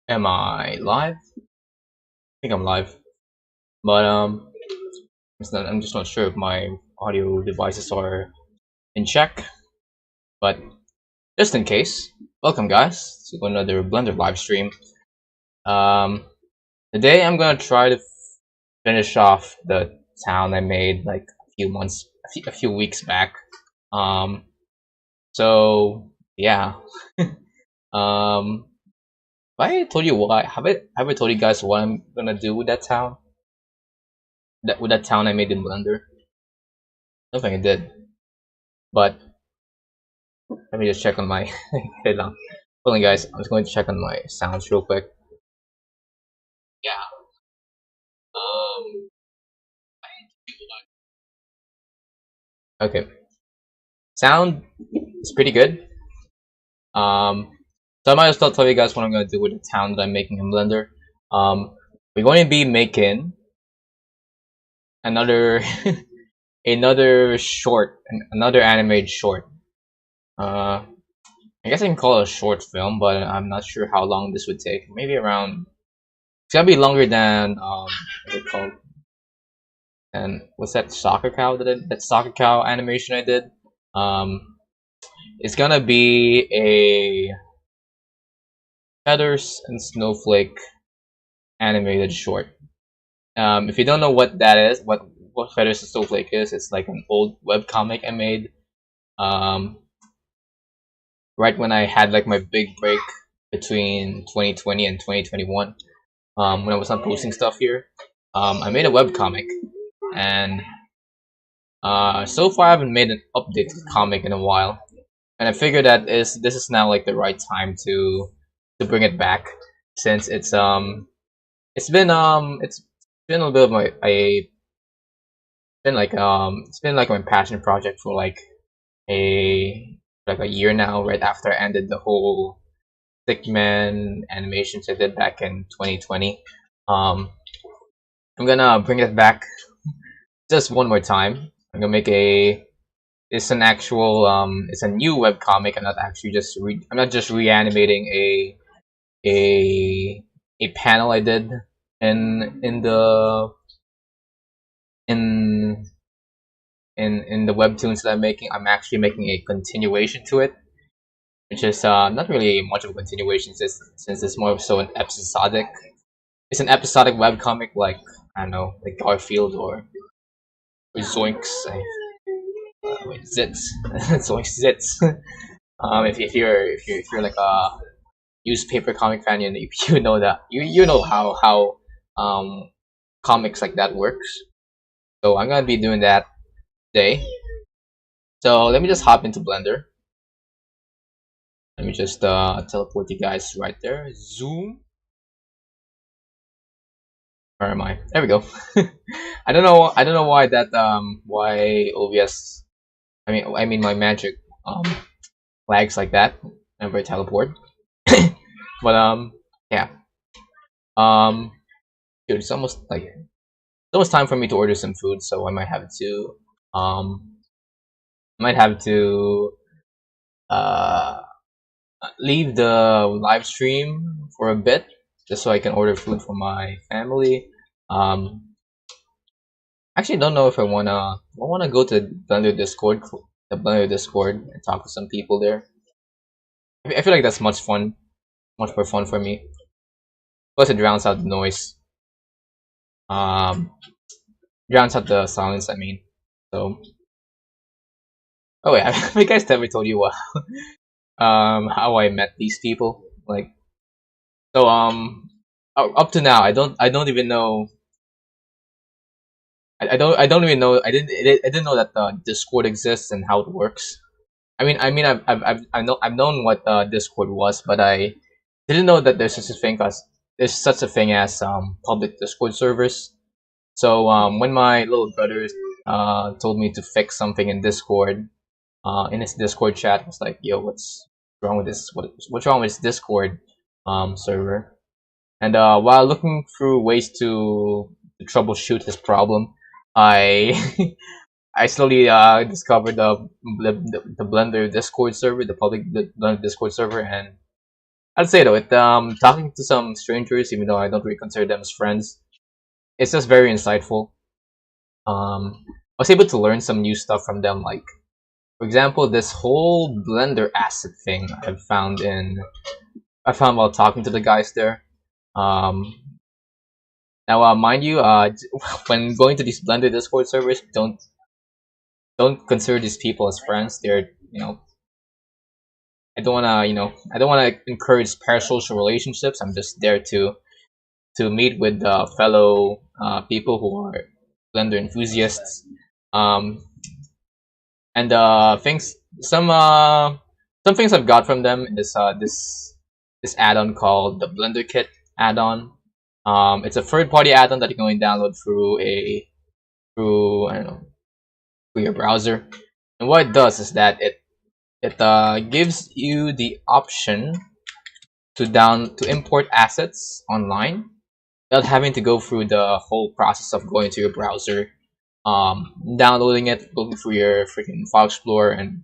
Am I live? I think I'm live, but I'm just not sure if my audio devices are in check. But just in case, welcome guys to another Blender live stream. Um, Today I'm gonna try to finish off the town I made like a few weeks back. Um, so yeah. um, have I told you why? Have I told you guys what I'm gonna do with that town? With that town I made in Blender? I don't think I did. But let me just check on my hold on. Hold on guys, I'm just going to check on my sounds real quick. Yeah. Um okay. Sound is pretty good. Um so I might as well tell you guys what I'm gonna do with the town that I'm making in Blender. We're going to be making another another short, another animated short. Uh I guess I can call it a short film, but I'm not sure how long this would take. Maybe around it's gonna be longer than what's it called? And what's that soccer cow that soccer cow animation I did? Um, it's gonna be a feathers and snowflake animated short. If you don't know what that is, what feathers and snowflake is, it's like an old web comic I made. Um, right when I had like my big break between 2020 and 2021. When I was not posting stuff here, I made a web comic, and so far I haven't made an updated comic in a while. And I figured that this is now like the right time to bring it back, since it's been a little bit of my it's been like my passion project for a year now, right after I ended the whole Stickman animations I did back in 2020. um I'm gonna bring it back just one more time. I'm gonna make a it's an actual it's a new web comic. I'm not just reanimating a a panel I did in the in in the webtoons that I'm making. I'm actually making a continuation to it, which is not really much of a continuation, since it's more so an episodic. It's an episodic webcomic, like I don't know, like Garfield or Zoinks. Wait, Zits, Zoinks Zits. If you're like a newspaper comic fan, you know that you know how comics like that works. So I'm gonna be doing that today. So let me just hop into Blender. Let me just teleport you guys right there. Zoom. Where am I? There we go. I don't know. I don't know why that why OBS. I mean my magic um lags like that whenever I teleport. But yeah. Um Dude, it's almost time for me to order some food, so um I might have to uh leave the live stream for a bit just so I can order food for my family. Actually don't know if I wanna go to the Blender Discord and talk to some people there. I feel like that's much more fun for me. Plus it drowns out the noise. Um Drowns out the silence, I mean. So oh wait, have you guys ever told you what how I met these people? Like so up to now I don't even know I don't even know I didn't know that Discord exists and how it works. I've known what Discord was, but I didn't know that there's such a thing as public Discord servers. So when my little brother told me to fix something in Discord, in his Discord chat, I was like, "Yo, what's wrong with this? What's wrong with this Discord server?" And while looking through ways to troubleshoot his problem, I I slowly discovered the Blender Discord server, the public Blender Discord server, and I'd say though, talking to some strangers, even though I don't really consider them as friends, it's just very insightful. I was able to learn some new stuff from them, like for example, this whole Blender asset thing I found while talking to the guys there. Um, Now, mind you, when going to these Blender Discord servers, don't consider these people as friends. They're, I don't wanna encourage parasocial relationships. I'm just there to meet with fellow people who are Blender enthusiasts. Um, and some things I've got from them is this add-on called the Blender Kit add-on. It's a third-party add-on that you can only download through I don't know, through your browser. And what it does is that it gives you the option to import assets online without having to go through the whole process of going to your browser, downloading it, looking through your freaking file explorer, and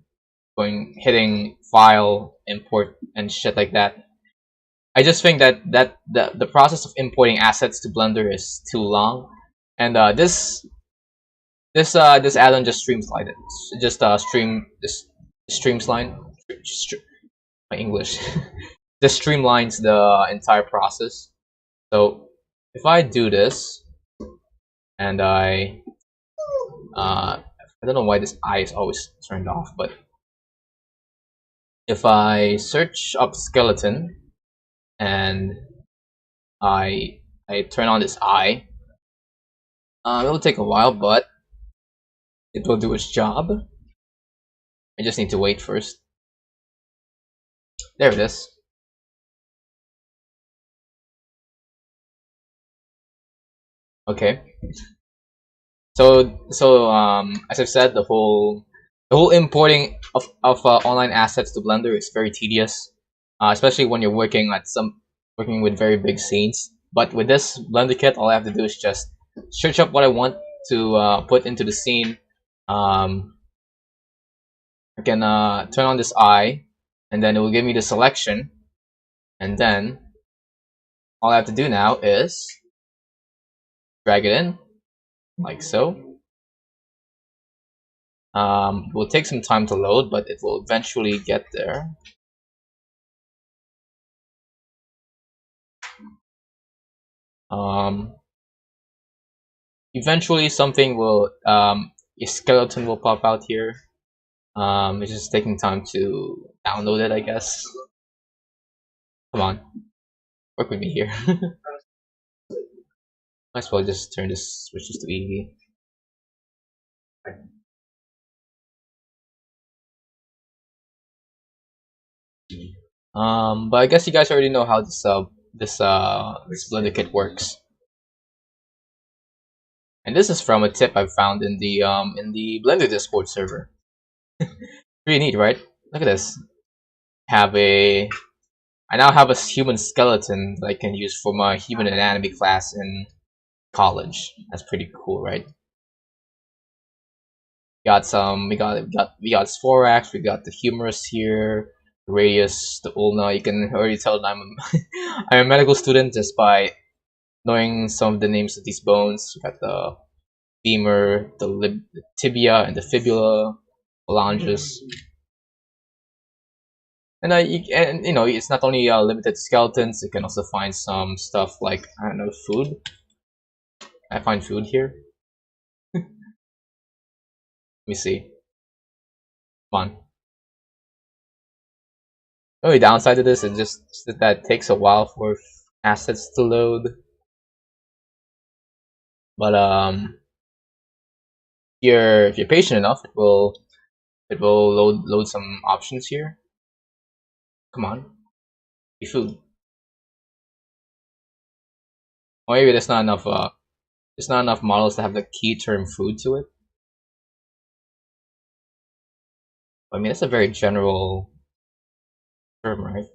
hitting file import and shit like that. I just think that the process of importing assets to Blender is too long, and this add-on just streamlines it. Just streamline my English. Just streamlines the entire process. So if I do this and I don't know why this eye is always turned off, but if I search up skeleton and I turn on this eye, it'll take a while, but it will do its job. I just need to wait first. There it is. Okay. So as I've said, the whole importing of online assets to Blender is very tedious, especially when you're working with very big scenes. But with this Blender kit, all I have to do is just search up what I want to put into the scene. Um, I can turn on this eye, and then it will give me the selection. And then all I have to do now is drag it in, like so. It will take some time to load, but it will eventually get there. Um, Eventually something a skeleton will pop out here. It's just taking time to download it, I guess. Come on, work with me here. Might as well just turn this switches to easy. But I guess you guys already know how this Blender kit works. And this is from a tip I found in the Blender Discord server. Pretty neat, right? Look at this. Have a I now have a human skeleton that I can use for my human anatomy class in college. That's pretty cool, right? Got some. We got Sphorax. We got the humerus here, the radius, the ulna. You can already tell that I'm a medical student just by knowing some of the names of these bones. We got the femur, the tibia, and the fibula, phalanges. And it's not only limited to skeletons. You can also find some stuff like I don't know, food. I find food here. Let me see. Come on. The only downside to this is just that it takes a while for assets to load. But if you're patient enough, it will load some options here. Come on, be food. Or maybe there's not enough models to have the key term food to it. I mean that's a very general term, right?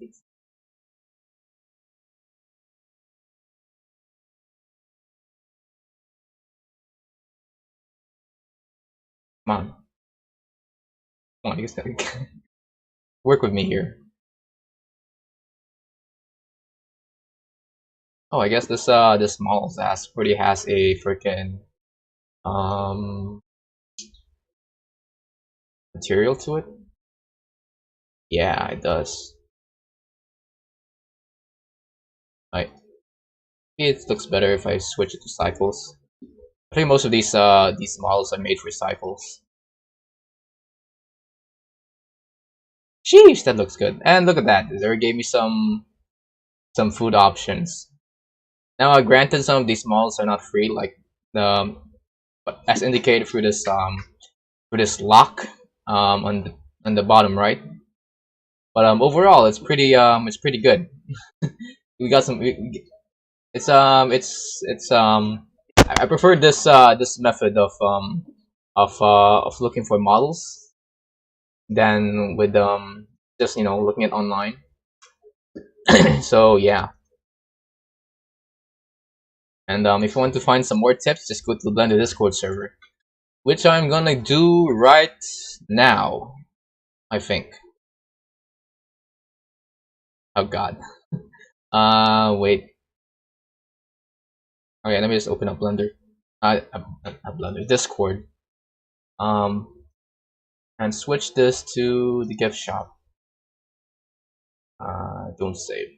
Come on, come on, you guys gotta work with me here. Oh, I guess this models ass pretty has a freaking um material to it. Yeah, it does. Right. It looks better if I switch it to cycles. I think most of these models are made for cycles. Sheesh, that looks good. And look at that, they gave me some food options. Now, granted, some of these models are not free, like but as indicated through this lock on the bottom right. But overall, it's pretty good. We got some. I prefer this method of looking for models than with just looking at online. So yeah, and if you want to find some more tips, just go to the Blender Discord server, which I'm gonna do right now. I think. Oh God. Wait. Okay, let me just open up Blender. Blender Discord. Um, and switch this to the gift shop. Don't save.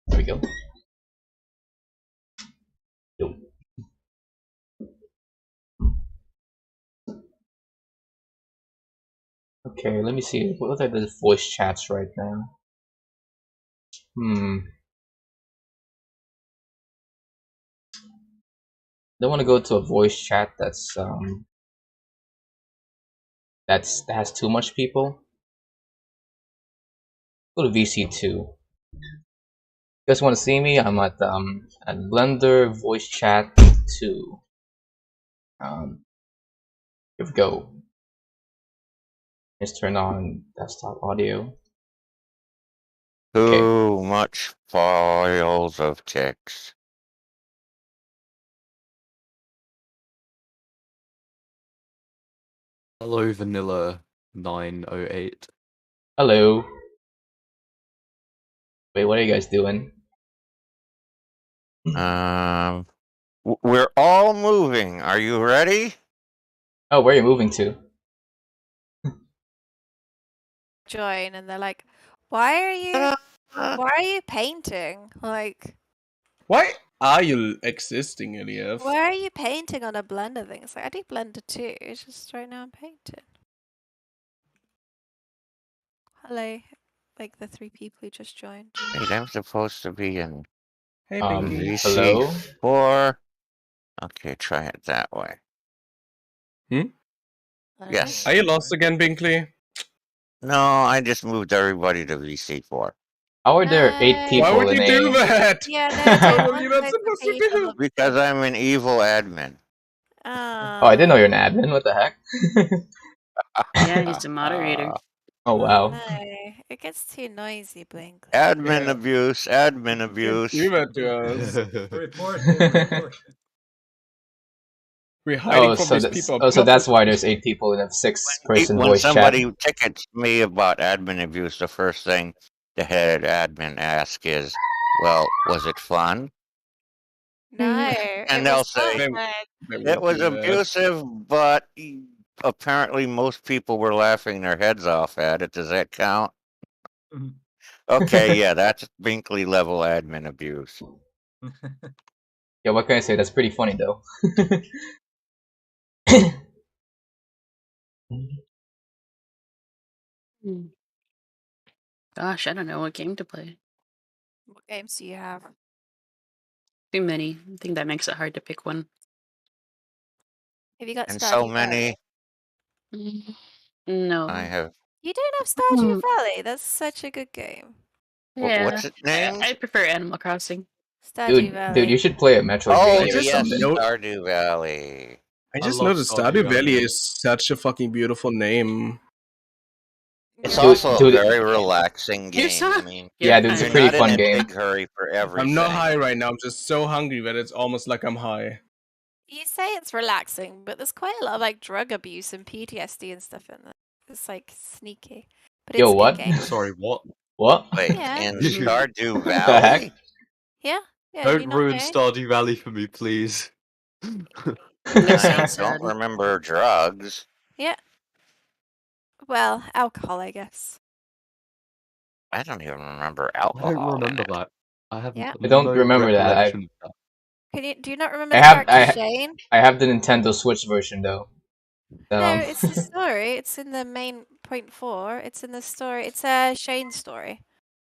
There we go. Yo. Okay, let me see. What are the voice chats right now? Don't want to go to a voice chat that has too much people. Go to VC2. You guys want to see me? I'm at Blender voice chat 2. Here we go. Let's turn on desktop audio. Too much files of text. Hello, Vanilla 908. Hello. Wait, what are you guys doing? We're all moving. Are you ready? Oh, where are you moving to? Join and they're like, why are you painting? Like, why are you existing, Elias? why are you painting on a Blender thing? It's like, I do Blender too. It's just right now I'm painting. Hello, like the 3 people who just joined. Wait, I'm supposed to be in Hey, Hello? VC4. Okay, try it that way. Yes. Are you lost again, Binkley? No, I just moved everybody to VC4. How are there 8 people Why would in you do that? Yeah, no, How are you not supposed to do? Because I'm an evil admin. Oh, I didn't know you're an admin. What the heck? Yeah, he's a moderator. Oh wow. No, it gets too noisy, Blink. Admin abuse, admin abuse. Do that to us. Report him, report. We're hiding from these people. So that's why there's 8 people in a 6-person When voice chat. somebody tickets me about admin abuse, the first thing the head admin asks is, well, was it fun? No, And they'll say, it was abusive, but apparently most people were laughing their heads off at it. Does that count? Okay, yeah, that's Binkley level admin abuse. Yeah, what can I say? That's pretty funny though. Gosh, I don't know what game to play. What games do you have? Too many. I think that makes it hard to pick one. Have you got And Stardew so many. Valley? No. I have. You don't have Stardew Valley? That's such a good game. Yeah. What's it named? I prefer Animal Crossing. Stardew Valley. Dude, you should play a Metroidvania Oh, or yes, something. Stardew Valley. I just noticed Stardew Valley is such a fucking beautiful name. It's also a very relaxing game. I mean, yeah, dude, it's a pretty fun game. You're not in a big hurry for everything. I'm not high right now. I'm just so hungry that it's almost like I'm high. You say it's relaxing, but there's quite a lot of like drug abuse and PTSD and stuff in there. It's like sneaky, but Yo, it's a good what? game. Sorry, what? What? Wait, Yeah. in Stardew What the heck? Valley? Yeah, yeah. Do you Don't not ruin know? Stardew Valley for me, please. That I sounds don't sad. remember drugs. Yeah. Well, alcohol, I guess. I don't even remember I don't alcohol in remember it. that. I have Yeah. I don't no remember that. recollection of Do you not remember the character Shane? I have the Nintendo Switch version though. No, it's the story. It's in the main point 4. It's in the story. It's a Shane story.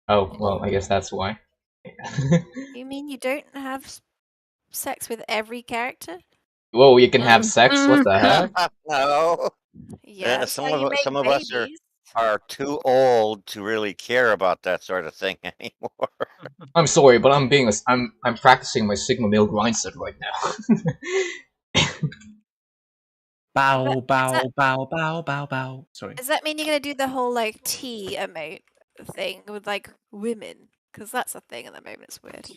Oh well, I guess that's why. You mean you don't have sex with every character? Whoa, you can have sex? What the heck? No. Yeah, that's some how you of make some of us babies. are too old to really care about that sort of thing anymore. I'm sorry, but I'm practicing my Sigma male grind set right now. Bow, Is that, bow, bow, bow, bow, bow. Sorry. does that mean you're gonna do the whole like tea emote thing with like women? Because that's a thing at the moment. It's weird.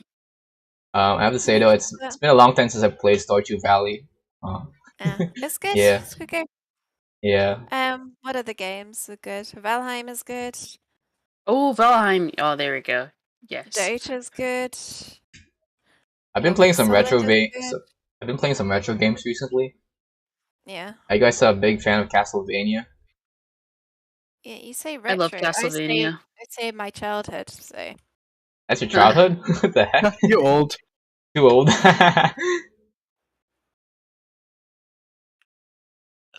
I have to say You though, can it's do that. it's been a long time since I've played Stardew Valley. Yeah, it's good. Yeah, It's a good game. yeah. What other games are good? Valheim is good. Oh, Valheim. Oh, there we go. Yes. Dota's good. I've been Metal playing Gear some Solid retro is games. good. I've been playing some retro games recently. Yeah. Are you guys a big fan of Castlevania? Yeah, you say I love retro. Castlevania. I say my childhood, so That's your childhood? What the heck? You're old. Too old.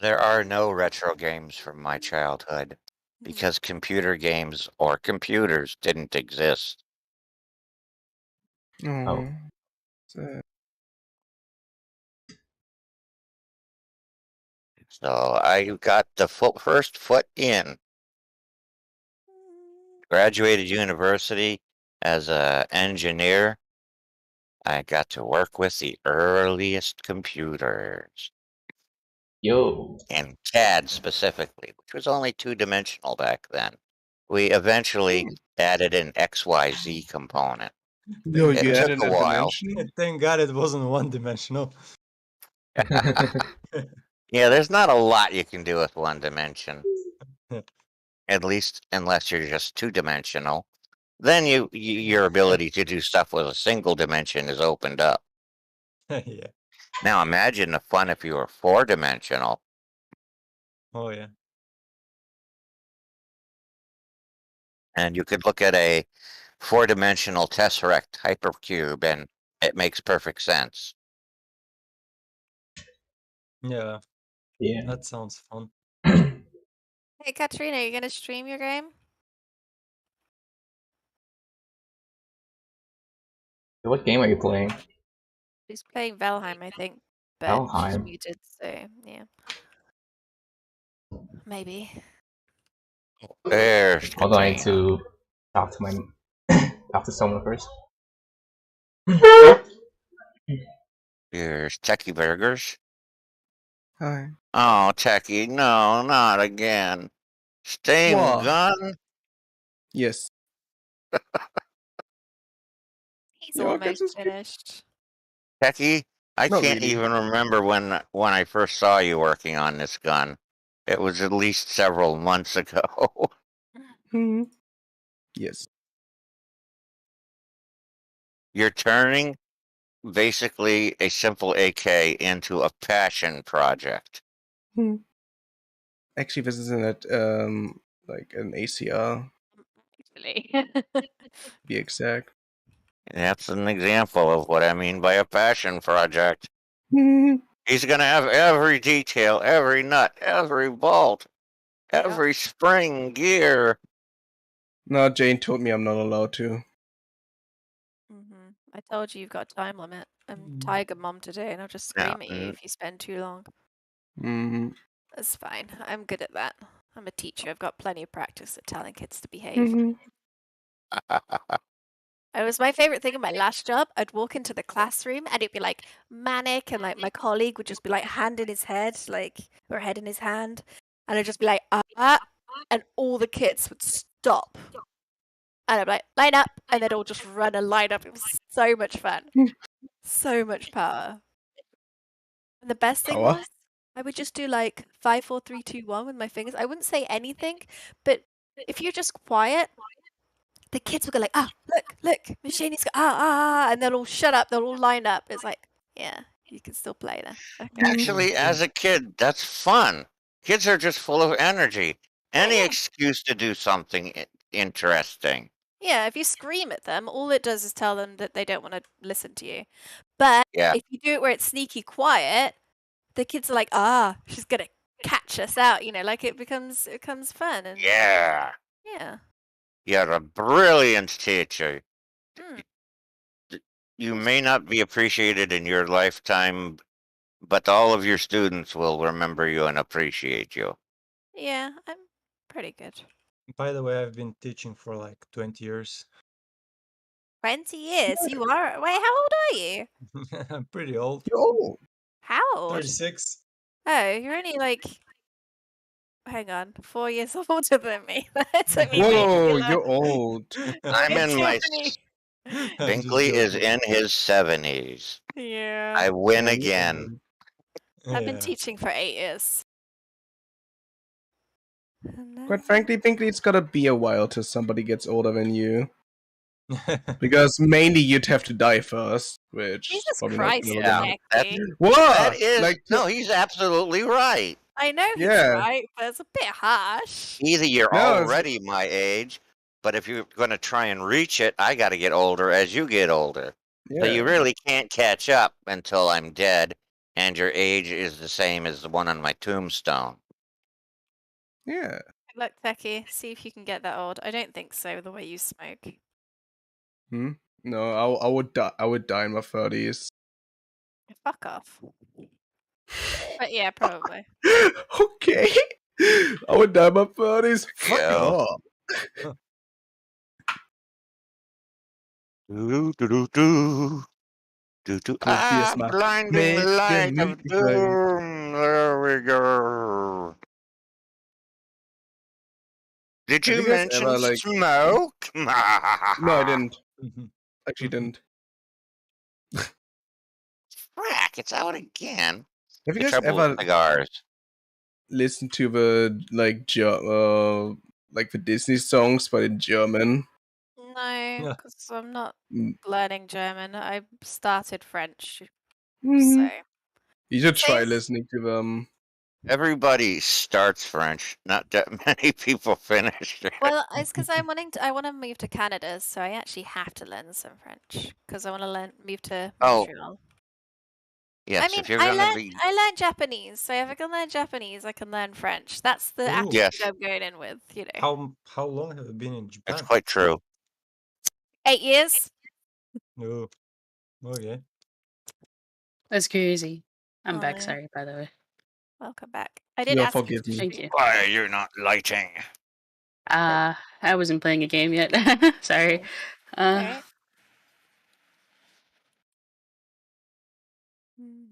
There are no retro games from my childhood because computer games or computers didn't exist. Oh. So, So I got the first foot in. Graduated university as an engineer. I got to work with the earliest computers, Yo. and CAD specifically, which was only two-dimensional back then. We eventually added an XYZ component. yo, It you took added a a while. dimension? Thank God it wasn't one-dimensional. Yeah, there's not a lot you can do with one dimension. At least unless you're just two-dimensional. Then your ability to do stuff with a single dimension is opened up. Yeah. Now imagine the fun if you were four-dimensional. Oh yeah. And you could look at a four-dimensional tesseract hypercube and it makes perfect sense. Yeah. Yeah. That sounds fun. Hey Katrina, are you gonna stream your game? What game are you playing? She's playing Valheim, I think, but she's Valheim. muted, so yeah. Maybe. There's Although I need Katrina. to talk to my talk to someone first. Here's Techie Burgers. Hi. Oh, Techie, no, not again. Same What? gun? Yes. He's Yeah, okay, almost just keep- finished. Techie, I Not can't really. even remember when I first saw you working on this gun. It was at least several months ago. Hmm. Yes. You're turning basically a simple AK into a passion project. Hmm. Actually, this isn't it. Like an ACR, Actually. to be exact. That's an example of what I mean by a passion project. Hmm. He's gonna have every detail, every nut, every bolt, Yep. every spring gear. No, Jane told me I'm not allowed to. I told you you've got a time limit. I'm Tiger Mom today, and I'll just scream at you if you spend too long. Hmm. That's fine. I'm good at that. I'm a teacher. I've got plenty of practice at telling kids to behave. Hmm. It was my favorite thing in my last job. I'd walk into the classroom and it'd be like manic, and like my colleague would just be like hand in his head, like or head in his hand, and I'd just be like and all the kids would stop, and I'd be like line up, and they'd all just run a line up. It was so much fun, so much power. And the best thing Power? was I would just do like 5, 4, 3, 2, 1 with my fingers. I wouldn't say anything, but if you're just quiet, the kids will go like, "Ah, look, Machine's go and they'll all shut up. They'll all line up. It's like, yeah, you can still play there. Okay. Actually, as a kid, that's fun. Kids are just full of energy. Any yeah. excuse to do something interesting. Yeah, if you scream at them, all it does is tell them that they don't want to listen to you. But Yeah. if you do it where it's sneaky quiet, the kids are like, "Ah, she's gonna catch us out," like it becomes fun and Yeah. yeah. You're a brilliant teacher. Mm. You may not be appreciated in your lifetime, but all of your students will remember you and appreciate you. Yeah, I'm pretty good. By the way, I've been teaching for like 20 years. 20 years? You are? Wait, how old are you? I'm pretty old. You're old. How old? 36. Oh, you're only like, hang on, 4 years older than me. That took me way Whoa, too long. you're old. I'm It in took my. me- I'm just Binkley is joking. in his 70s. Yeah. I win Yeah, you're again. old. I've been Yeah. teaching for 8 years. Quite frankly, Binkley, it's gotta be a while till somebody gets older than you. Because mainly you'd have to die first, which is Jesus probably Christ, not Yeah, gonna Becky. What? That is Like, no. He's absolutely right. I know he's Yeah. right, but it's a bit harsh. Either you're No, it's- already my age, but if you're going to try and reach it, I got to get older as you get older. yeah. So you really can't catch up until I'm dead, and your age is the same as the one on my tombstone. Yeah. Good luck, Becky. See if you can get that old. I don't think so, the way you smoke. No, I would die. I would die in my 30s. Fuck off. But yeah, probably. Okay. I would die in my 30s. Fuck Yeah. off. Do do do do. Copious math. Blinding Make the light of music right. doom. There we go. Did Have you you guys mention ever, like- smoke? No, I didn't. Mhm. Actually, didn't. Frack, it's out again. Have The you guys trouble ever with cigars. listened to the like the Disney songs, but in German? No, Yeah. because I'm not Mm. learning German. I started French, Mhm. so You should try Says- listening to them. Everybody starts French. Not that many people finish it. well, it's because I want to move to Canada, so I actually have to learn some French because I want to move to Oh, Montreal. yes, I mean, if you're gonna be, I learned Japanese, so if I can learn Japanese, I can learn French. That's the Ooh. attitude Yes. I'm going in with. How long have you been in Japan? it's quite true. 8 years. Oh, okay. That's crazy. I'm Oh, back. yeah. Sorry, by the way. Welcome back. I did You're ask you to forgiven. Thank you. Why are you not lighting? I wasn't playing a game yet. Sorry. Alright.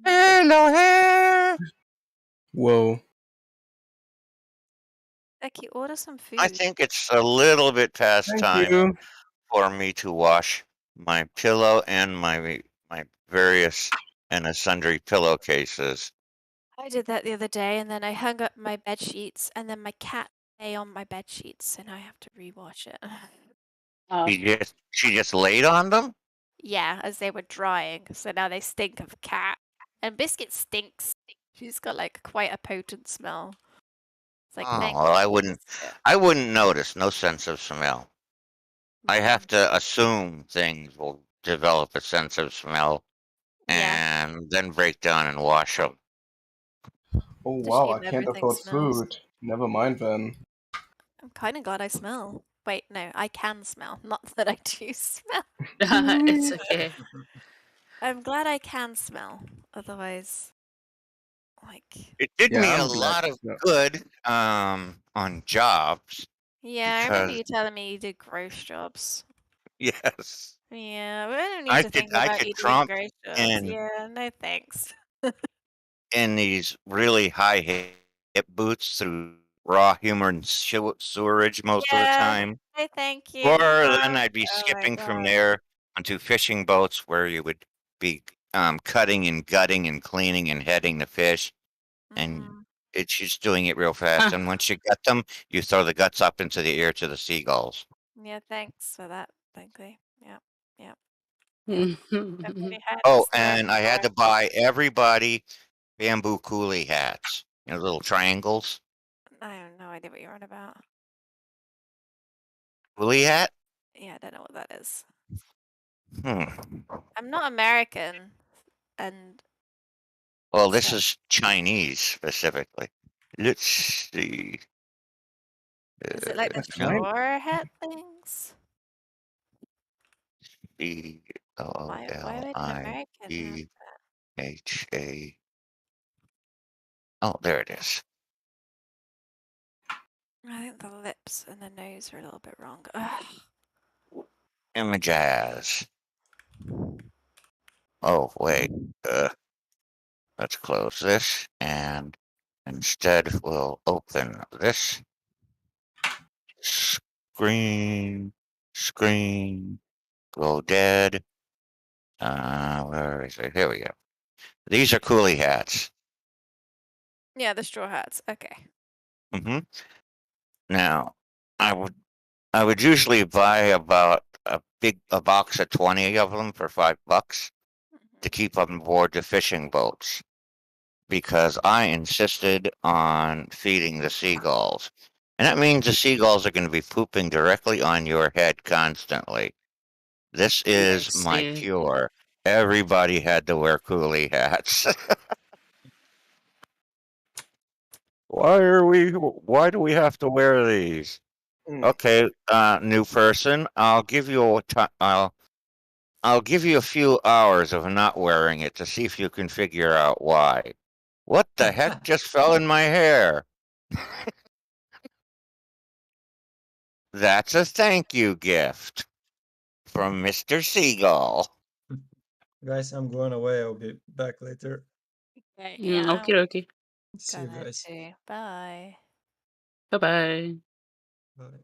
Hello, here. Whoa. Becky, order some food. I think it's a little bit past Thank time you. for me to wash my pillow and my various and sundry pillowcases. I did that the other day, and then I hung up my bed sheets, and then my cat lay on my bed sheets, and I have to rewash it. Oh, She just laid on them. Yeah, as they were drying, so now they stink of cat. And Biscuit stinks. She's got like quite a potent smell. It's like, Oh, thank well, I you, wouldn't. Biscuit. I wouldn't notice. No sense of smell. I have to assume things will develop a sense of smell Yeah, and then break down and wash them. Oh It's a wow, I shame can't everything afford smells. food. Never mind then. I'm kind of glad I smell. Wait, no, I can smell. Not that I do smell. it's okay. I'm glad I can smell. Otherwise, like, It did Yeah, me a I'm glad lot to of know. good on jobs. yeah, I remember Because- you telling me you did gross jobs. Yes. Yeah, but I don't need I to could- think I about could you doing tromp gross jobs. in- Yeah, no thanks. In these really high hip boots through raw human sewerage most of the Yeah. time. No, thank you. Or then Oh, I'd be oh my skipping from God. there onto fishing boats where you would be cutting and gutting and cleaning and heading the fish. and Mhm. it's just doing it real fast. Huh. And once you get them, you throw the guts up into the air to the seagulls. Yeah, thanks for that, Thankfully. Yeah. Yeah. Mm. Everybody had Oh, this and I had to buy everybody bamboo coolie hats. You know, little triangles. I have no idea what you're on about. Coolie hat? Yeah, I don't know what that is. Hmm. I'm not American, and Well, this so is Chinese specifically. Let's see. is it like the That's fine. straw hat things? C O O Why L would an I American have E H A. Oh, there it is. I think the lips and the nose are a little bit wrong. Ugh. Images. Oh, wait. Let's close this and instead we'll open this screen, go dead. Where is it? Here we go. These are coolie hats. Yeah, the straw hats. Okay. hmm Now, I would usually buy about a box of 20 of them for $5 to keep on board the fishing boats because I insisted on feeding the seagulls. And that means the seagulls are going to be pooping directly on your head constantly. This is Yes, my yeah. cure. Everybody had to wear coolie hats. Why do we have to wear these? Mm. Okay, new person, I'll give you a few hours of not wearing it to see if you can figure out why. What the heck just fell in my hair? That's a thank you gift from Mr. Seagull. Guys, I'm going away. I'll be back later. Okay, Mm, yeah, okie dokie. See you gonna guys. too. Bye. Bye bye. Bye.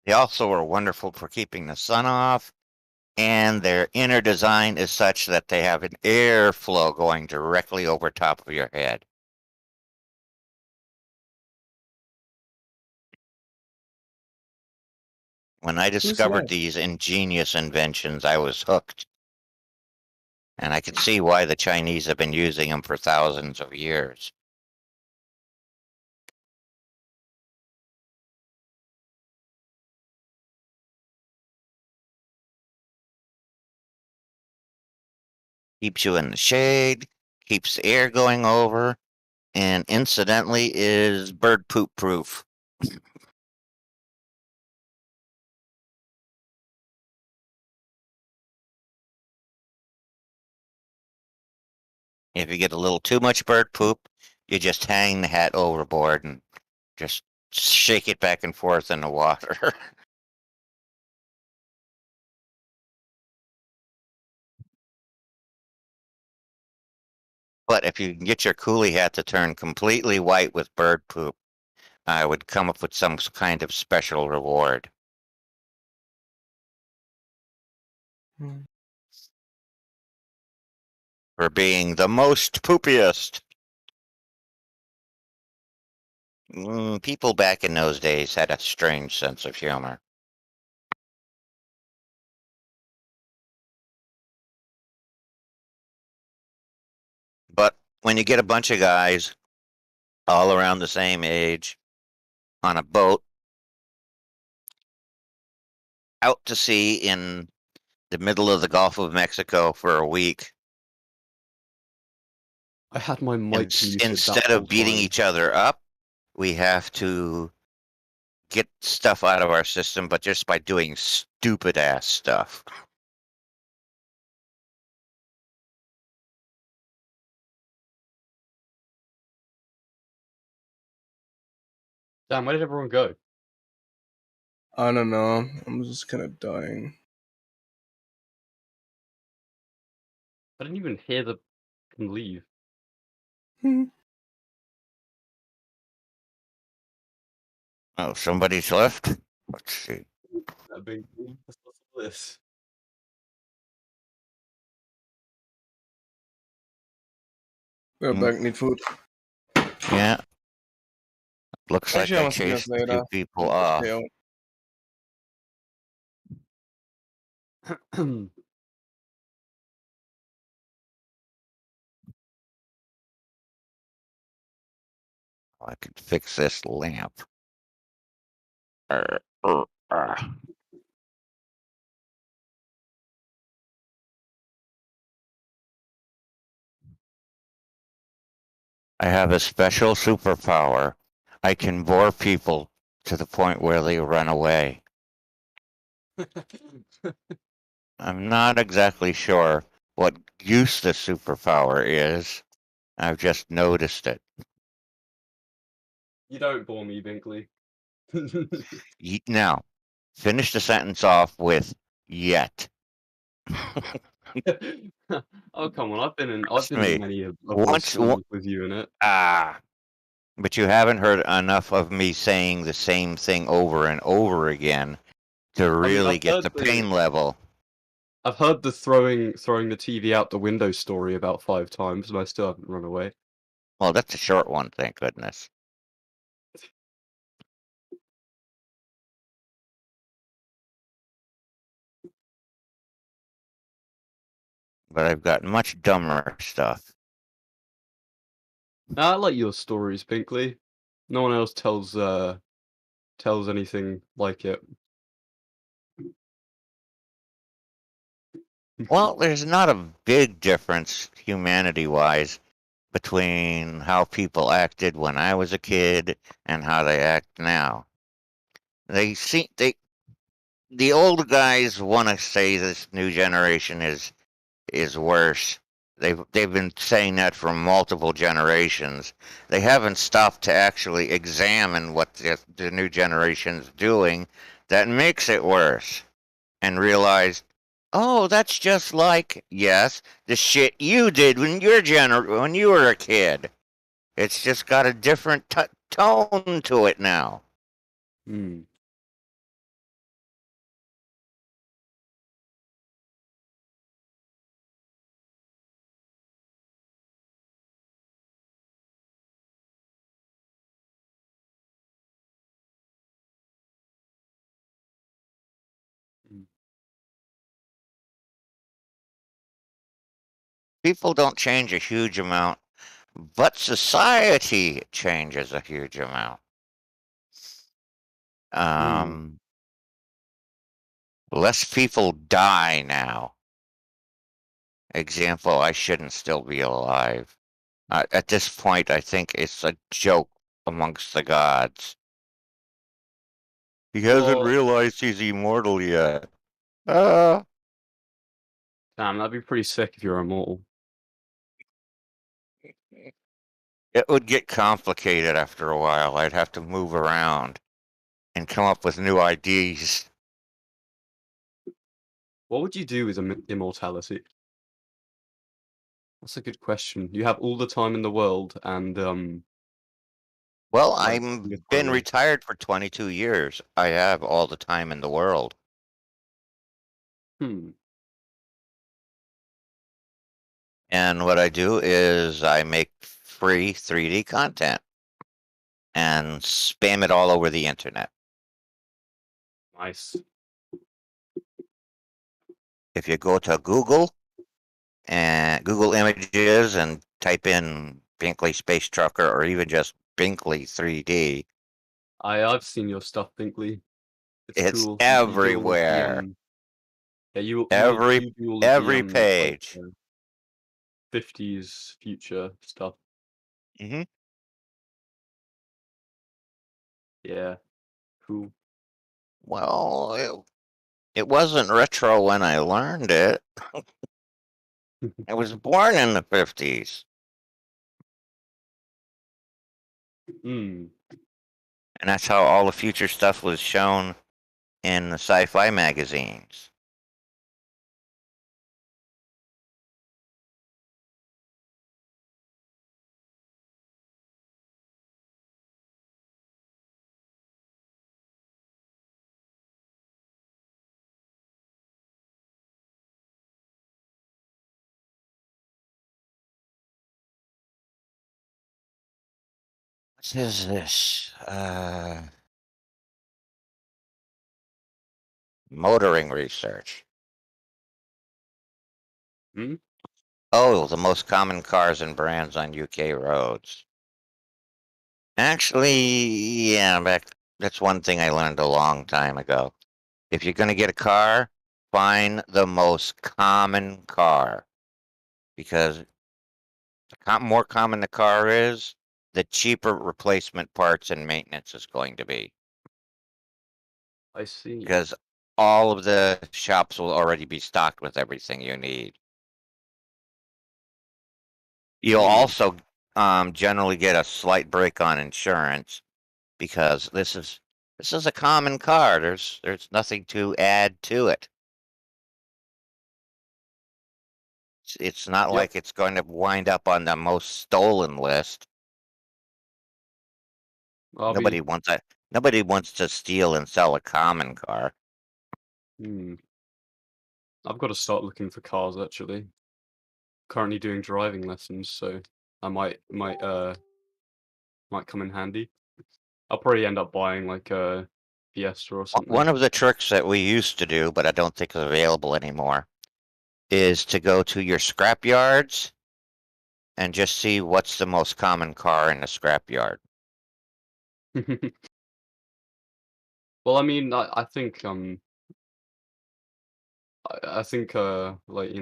They also are wonderful for keeping the sun off, and their inner design is such that they have an airflow going directly over top of your head. When I discovered that? these ingenious inventions, I was hooked. And I could see why the Chinese have been using them for thousands of years. Keeps you in the shade, keeps the air going over, and incidentally is bird poop proof. If you get a little too much bird poop, you just hang the hat overboard and just shake it back and forth in the water. But if you can get your coolie hat to turn completely white with bird poop, I would come up with some kind of special reward Mm. for being the most poopiest. People back in those days had a strange sense of humor. But when you get a bunch of guys all around the same age on a boat out to sea in the middle of the Gulf of Mexico for a week, I had my mic muted that instead whole of beating time. each other up, we have to get stuff out of our system, but just by doing stupid ass stuff. Damn, where did everyone go? I don't know. I'm just kind of dying. I didn't even hear them leave. Hmm. Oh, somebody's left? Let's see. that big thing. What's all this? We're back, need food. Yeah. Looks like Actually, I I want to see us chased a few later. people off. Okay, I could fix this lamp. I have a special superpower. I can bore people to the point where they run away. I'm not exactly sure what use the superpower is. I've just noticed it. You don't bore me, Binkley. Now, finish the sentence off with yet. Oh come on! I've been in Trust me. many of your Once, stories with you in it. but you haven't heard enough of me saying the same thing over and over again to I mean, really get the pain level. I've heard the throwing the TV out the window story about 5 times, and I still haven't run away. Well, that's a short one, thank goodness. But I've got much dumber stuff. I like your stories, Binkley. No one else tells anything like it. Well, there's not a big difference humanity-wise between how people acted when I was a kid and how they act now. The old guys want to say this new generation is worse. They've been saying that for multiple generations. They haven't stopped to actually examine what the new generation's doing that makes it worse and realize, oh, that's just like, yes, the shit you did when when you were a kid. It's just got a different tone to it now. Hmm. People don't change a huge amount, but society changes a huge amount. Less people die now. Example, I shouldn't still be alive. At this point, I think it's a joke amongst the gods. He hasn't Well, realized he's immortal yet. Ah. damn, that'd be pretty sick if you're immortal. It would get complicated after a while. I'd have to move around and come up with new ideas. What would you do with immortality? That's a good question. You have all the time in the world, and Well, like I've been literally. retired for 22 years. I have all the time in the world. Hmm. And what I do is I make free 3D content and spam it all over the internet. Nice. If you go to Google and Google Images and type in Binkley Space Trucker or even just Binkley 3D, I've seen your stuff, Binkley. It's it's cool. You do all of the everywhere. yeah, Every you do all of the every like page. 50s future stuff. Hmm. Yeah, cool. Well, it wasn't retro when I learned it. I was born in the 50s. Hmm. And that's how all the future stuff was shown in the sci-fi magazines. What is this? Motoring research. Hmm? Oh, the most common cars and brands on UK roads. Actually, yeah, that's one thing I learned a long time ago. If you're going to get a car, find the most common car. Because the more common the car is, the cheaper replacement parts and maintenance is going to be. I see. Because all of the shops will already be stocked with everything you need. You'll also generally get a slight break on insurance because this is a common car. There's nothing to add to it. It's not Yep. like it's going to wind up on the most stolen list. I'll Nobody be. wants that. Nobody wants to steal and sell a common car. I've got to start looking for cars actually. Currently doing driving lessons, so I might come in handy. I'll probably end up buying like a Fiesta or something. One of the tricks that we used to do, but I don't think is available anymore, is to go to your scrap yards and just see what's the most common car in the scrap yard. Well, I mean, I think I think like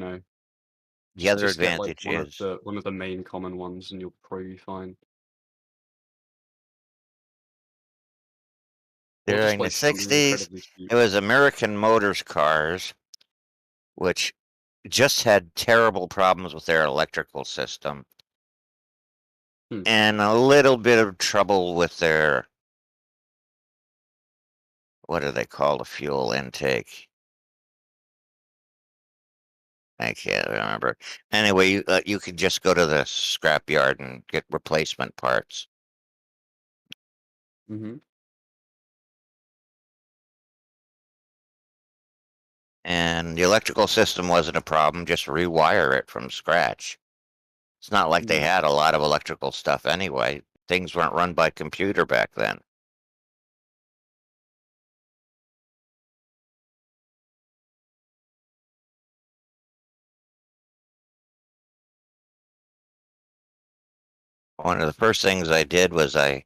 The other just get like advantage is one of the main common ones, and you'll probably be fine. Or just during the like something 60s, incredibly cheap. it was American Motors cars, which just had terrible problems with their electrical system and a little bit of trouble with their, what do they call the fuel intake? I can't remember. Anyway, you could just go to the scrapyard and get replacement parts. Mm-hmm. And the electrical system wasn't a problem, just rewire it from scratch. It's not like they had a lot of electrical stuff anyway. Things weren't run by computer back then. One of the first things I did was I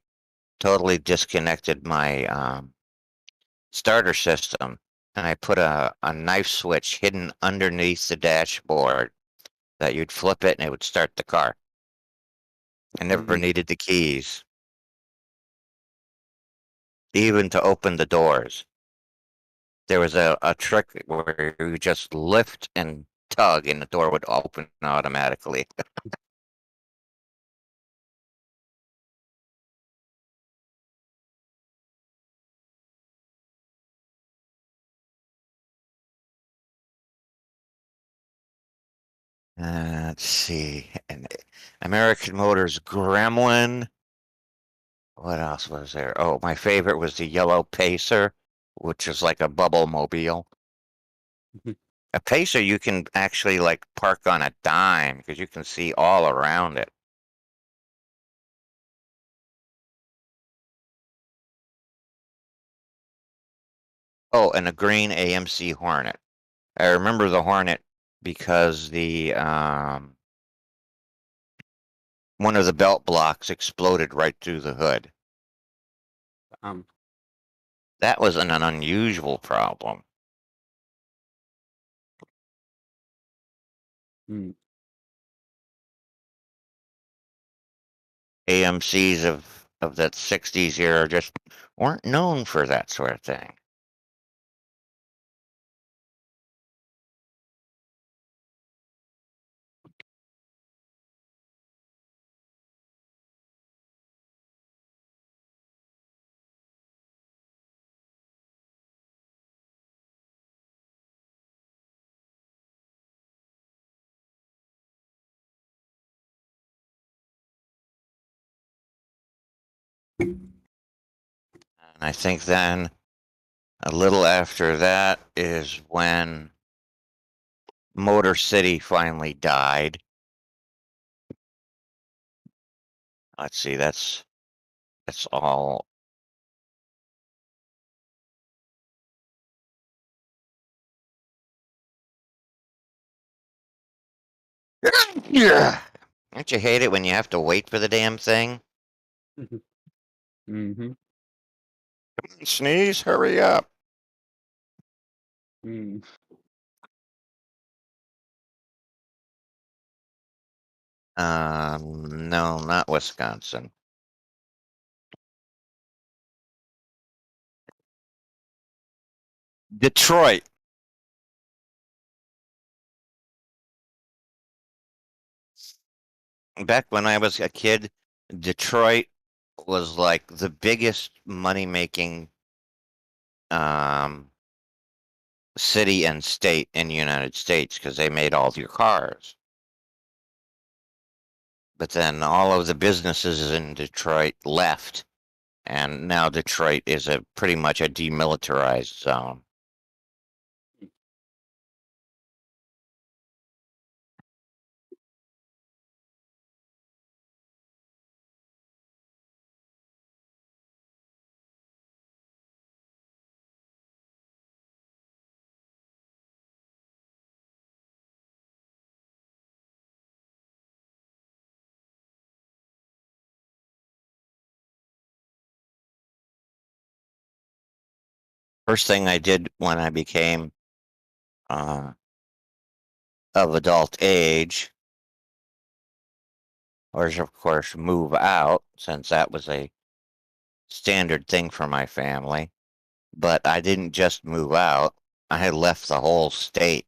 totally disconnected my starter system, and I put a knife switch hidden underneath the dashboard that you'd flip it and it would start the car. I never needed the keys, even to open the doors. There was a trick where you just lift and tug and the door would open automatically. Let's see. And American Motors Gremlin. What else was there? Oh, my favorite was the yellow Pacer, which is like a bubble mobile. A Pacer you can actually like park on a dime because you can see all around it. Oh, and a green AMC Hornet. I remember the Hornet because the one of the belt blocks exploded right through the hood. That was an unusual problem. AMCs of that 60s era just weren't known for that sort of thing. And I think then a little after that is when Motor City finally died. Let's see, that's It's all. Yeah. Don't you hate it when you have to wait for the damn thing? Mm-hmm. Sneeze, hurry up. Mm. No, not Wisconsin. Detroit. Back when I was a kid, Detroit was like the biggest money-making city and state in the United States because they made all your cars. But then all of the businesses in Detroit left, and now Detroit is pretty much a demilitarized zone. First thing I did when I became of adult age was, of course, move out, since that was a standard thing for my family. But I didn't just move out, I had left the whole state.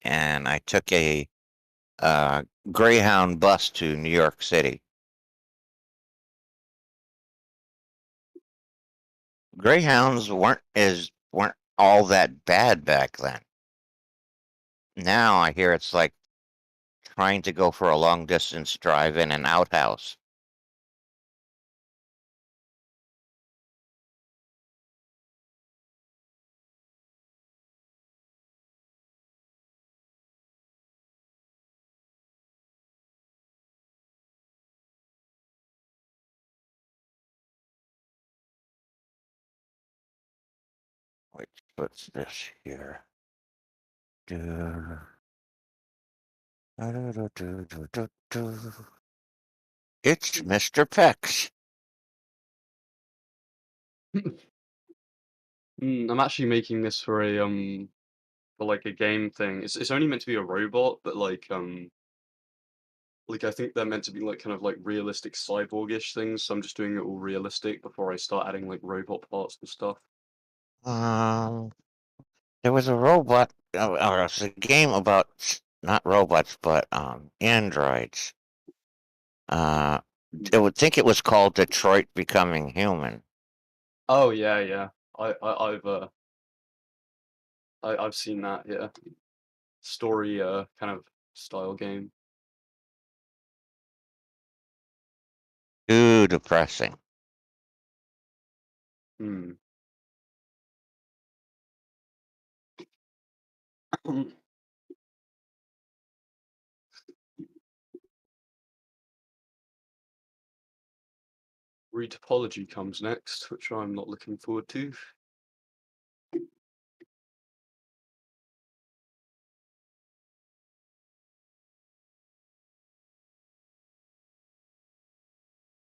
And I took a Greyhound bus to New York City. Greyhounds weren't all that bad back then. Now I hear it's like trying to go for a long distance drive in an outhouse. What's this here? It's Mr. Pex. I'm actually making this for a for like a game thing. It's only meant to be a robot, but like I think they're meant to be like kind of like realistic cyborgish things. So I'm just doing it all realistic before I start adding like robot parts and stuff. There was a robot, or it's a game about not robots, but androids. I would think it was called Detroit Becoming Human. Oh yeah, yeah. I've seen that. Yeah, story kind of style game. Too depressing. Hmm. Retopology comes next, which I'm not looking forward to. This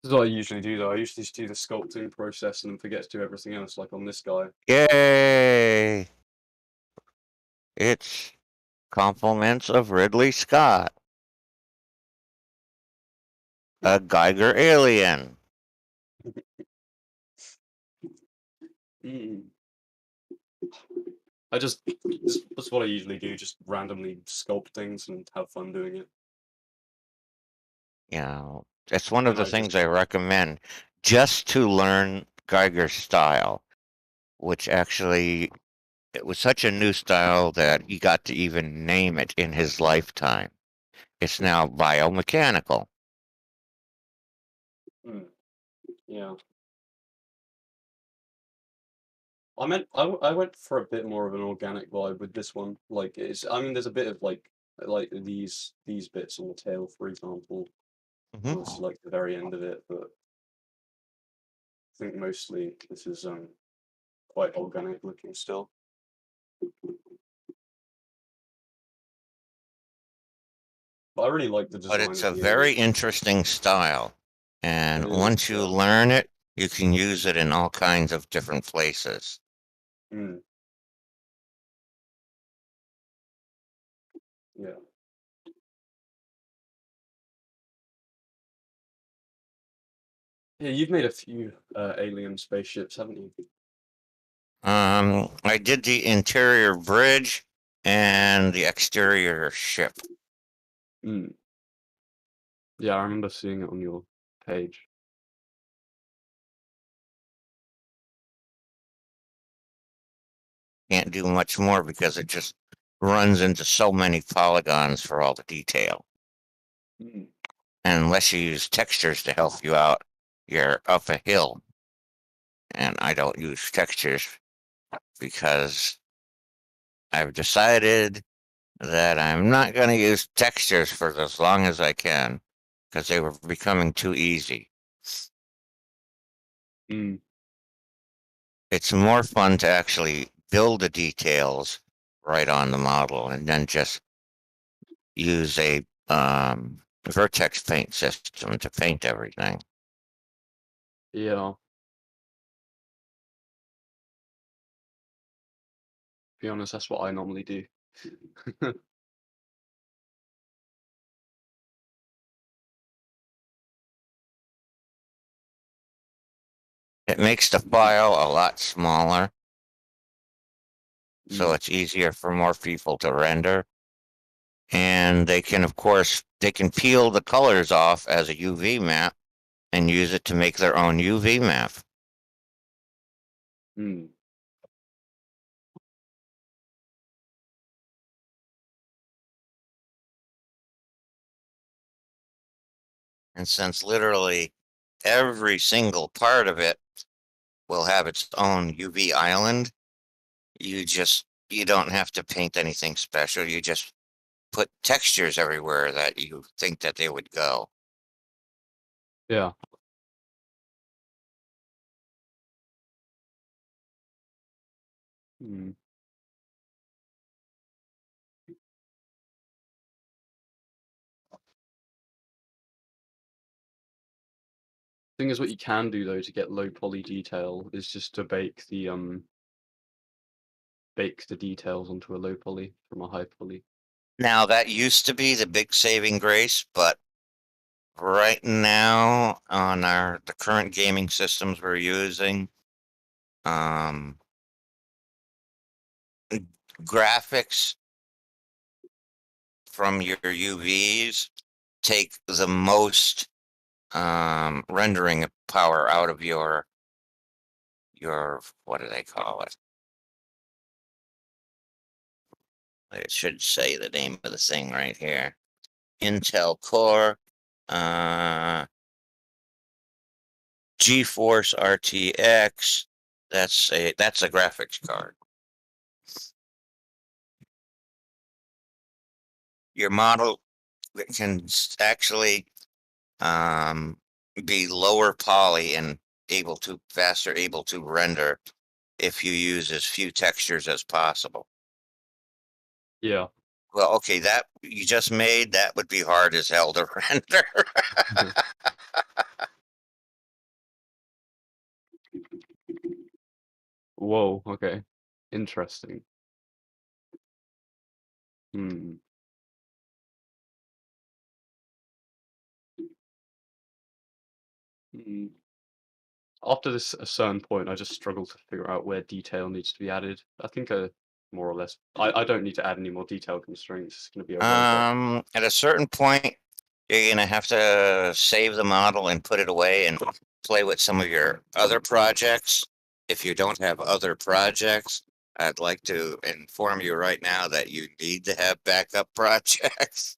is what I usually do, though. I usually just do the sculpting process and then forget to do everything else, like on this guy. Yay! It's compliments of Ridley Scott. A Geiger alien. Mm. That's what I usually do, just randomly sculpt things and have fun doing it. You know, it's one of And the I just, things I recommend just to learn Geiger's style, which actually it was such a new style that he got to even name it in his lifetime. It's now biomechanical. yeah. I went for a bit more of an organic vibe with this one. Like I mean, there's a bit of like these bits on the tail, for example, Mhm. towards like the very end of it, but think mostly this is quite organic looking still. But I really like the design. But it's of a the very aliens. interesting style. And It is, once you yeah. learn it, you can use it in all kinds of different places. Mm. Yeah. Yeah, you've made a few alien spaceships, haven't you? I did the interior bridge and the exterior ship. Mm. Yeah, I remember seeing it on your page. Can't do much more because it just runs into so many polygons for all the detail. Mm. And unless you use textures to help you out, you're up a hill. And I don't use textures because I've decided that I'm not going to use textures for as long as I can because they were becoming too easy. Mm. It's more fun to actually build the details right on the model and then just use a vertex paint system to paint everything. Yeah. To be honest, that's what I normally do. It makes the file a lot smaller, so Mm. it's easier for more people to render. And they can, of course, they can peel the colors off as a UV map and use it to make their own UV map. Mm. And since literally every single part of it will have its own UV island, you don't have to paint anything special. You just put textures everywhere that you think that they would go. Yeah. Mm. Thing is, what you can do though to get low poly detail is just to bake the details onto a low poly from a high poly. Now that used to be the big saving grace, but right now on the current gaming systems we're using, graphics from your UVs take the most rendering power out of your what do they call it? It should say the name of the thing right here. Intel Core, GeForce RTX. That's a graphics card. Your model can actually be lower poly and faster able to render if you use as few textures as possible. Yeah. Well, okay, that you just made, that would be hard as hell to render. Whoa. Okay. Interesting. Hmm. Mm. After this a certain point, I just struggle to figure out where detail needs to be added. I think more or less, I don't need to add any more detail constraints. It's going to be a robot. At a certain point, you're gonna have to save the model and put it away and play with some of your other projects. If you don't have other projects, I'd like to inform you right now that you need to have backup projects.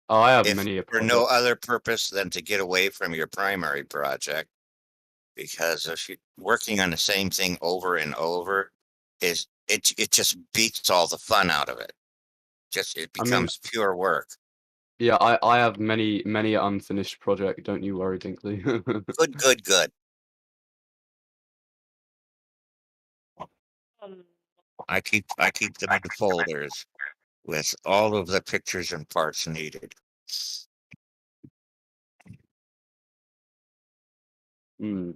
Oh, I have If many a for no project. other purpose than to get away from your primary project. Because if you're working on the same thing over and over, it just beats all the fun out of it. It I mean, becomes pure work. yeah, I have many unfinished project. Don't you worry, Dinkley. Good. I keep them in folders with all of the pictures and parts needed. Hmm.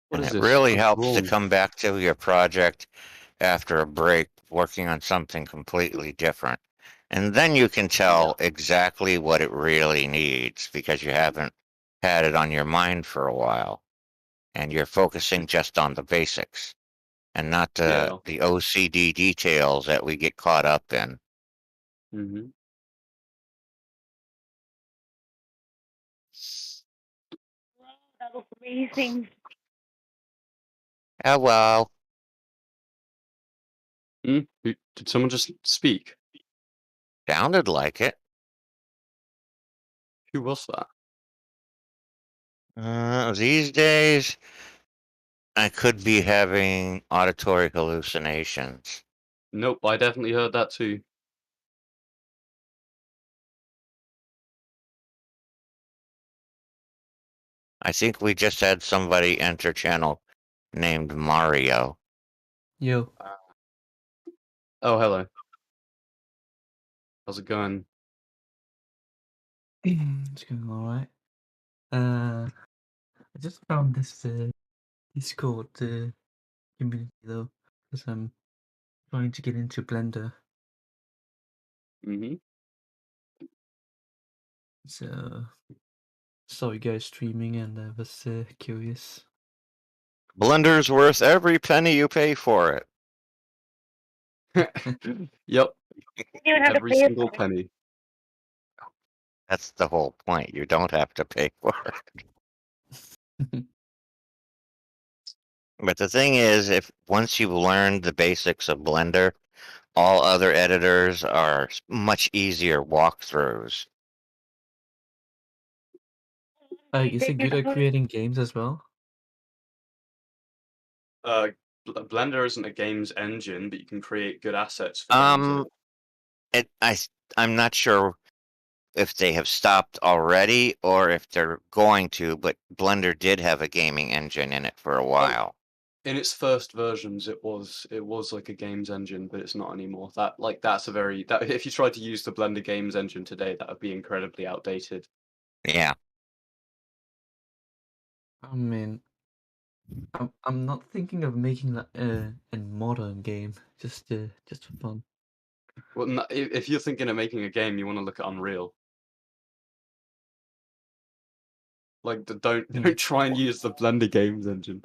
What And is it this? really What's helps to wrong? come back to your project after a break, working on something completely different. And then you can tell exactly what it really needs because you haven't had it on your mind for a while. And you're focusing just on the basics and not Yeah. the OCD details that we get caught up in. Mm-hmm. That was amazing. Hello. Did someone just speak? Sounded like it. Who was that? These days, I could be having auditory hallucinations. Nope, I definitely heard that too. I think we just had somebody enter channel named Mario. Yo. Oh, hello. How's it going? It's going alright. I just found this Discord community though, because I'm trying to get into Blender. Mm-hmm. So saw you guys streaming and I was curious. Blender's worth every penny you pay for it. Yep, You even have to every pay single for it. penny. That's the whole point. You don't have to pay for it. But the thing is, if once you've learned the basics of Blender, all other editors are much easier walkthroughs. Is it good at creating games as well? Blender isn't a games engine, but you can create good assets for games in it. I'm not sure if they have stopped already or if they're going to, but Blender did have a gaming engine in it for a while. In its first versions, it was like a games engine, but it's not anymore. That's a very if you tried to use the Blender games engine today, that would be incredibly outdated. Yeah. I mean, I'm not thinking of making like a modern game, just for fun. Well, if you're thinking of making a game, you want to look at Unreal. Like, don't try and use the Blender games engine.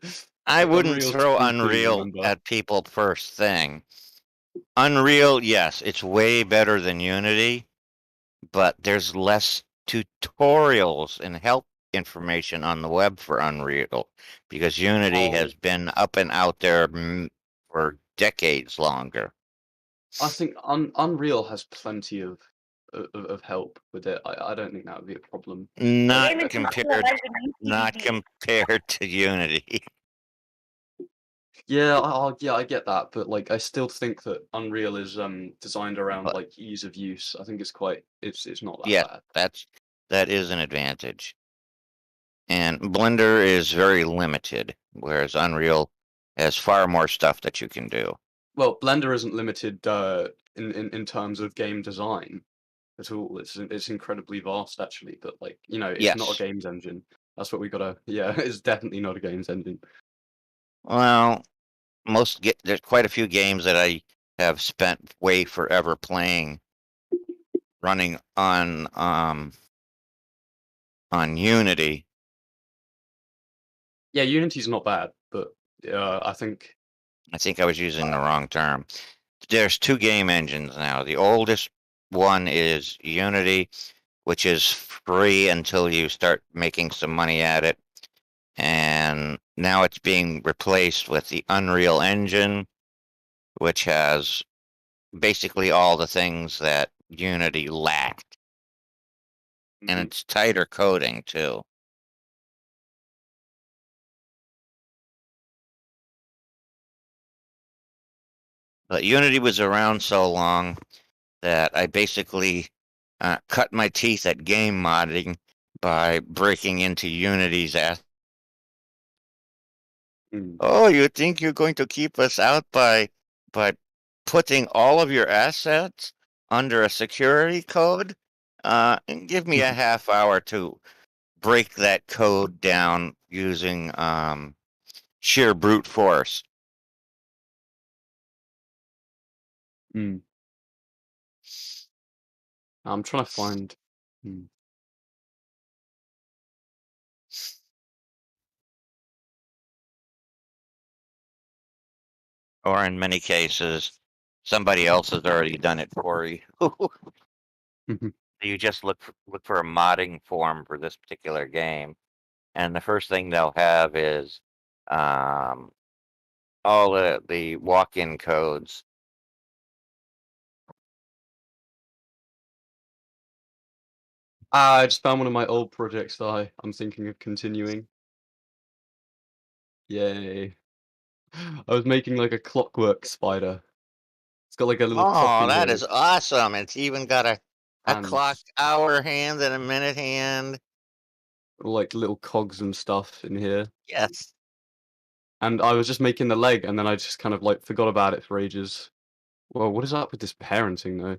I Like, wouldn't Unreal's throw cheating, Unreal remember? at people first thing. Unreal, yes, it's way better than Unity, but there's less tutorials and help information on the web for Unreal because Unity has been up and out there for decades longer. I think Unreal has plenty of help with it. I don't think that would be a problem. Not Game is compared, alive in not UCD. compared to Unity. Yeah, I get that, but like I still think that Unreal is designed around But like ease of use. I think it's not that yes, bad. that is an advantage. And Blender is very limited, whereas Unreal has far more stuff that you can do. Well, Blender isn't limited in terms of game design at all. It's incredibly vast actually, but like, you know, it's not a Yes. games engine. That's what we gotta. Yeah, it's definitely not a games engine. Well, there's quite a few games that I have spent way forever playing running on Unity. Yeah, Unity's not bad, but I think I was using the wrong term. There's two game engines now. The oldest one is Unity, which is free until you start making some money at it. And now it's being replaced with the Unreal Engine, which has basically all the things that Unity lacked. And it's tighter coding too. But Unity was around so long that I basically cut my teeth at game modding by breaking into Unity's ass. Oh, you think you're going to keep us out by putting all of your assets under a security code? And give me a half hour to break that code down using sheer brute force. I'm trying to find. Or in many cases, somebody else has already done it for you. You just look for a modding form for this particular game, and the first thing they'll have is all the walk-in codes. I just found one of my old projects that I'm thinking of continuing. Yay. I was making like a clockwork spider. It's got like a little clock Oh, in that here. is awesome. It's even got a And clock hour hand and a minute hand. like little cogs and stuff in here. Yes. And I was just making the leg, and then I just kind of like forgot about it for ages. Well, what is up with this parenting though?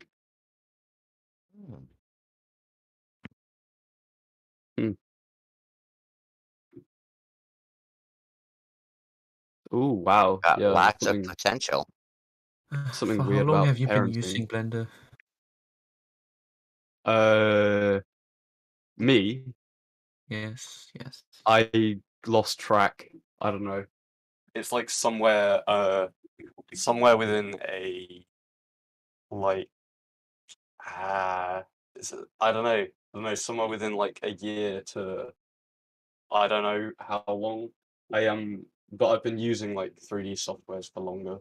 Oh wow, Got yeah, lots of something potential. something For how weird long about have you been parenting. using Blender? Me, Yes, yes. I lost track. I don't know. It's like somewhere within a like I don't know. I don't know, somewhere within like a year to I don't know how long. But I've been using like 3D softwares for longer.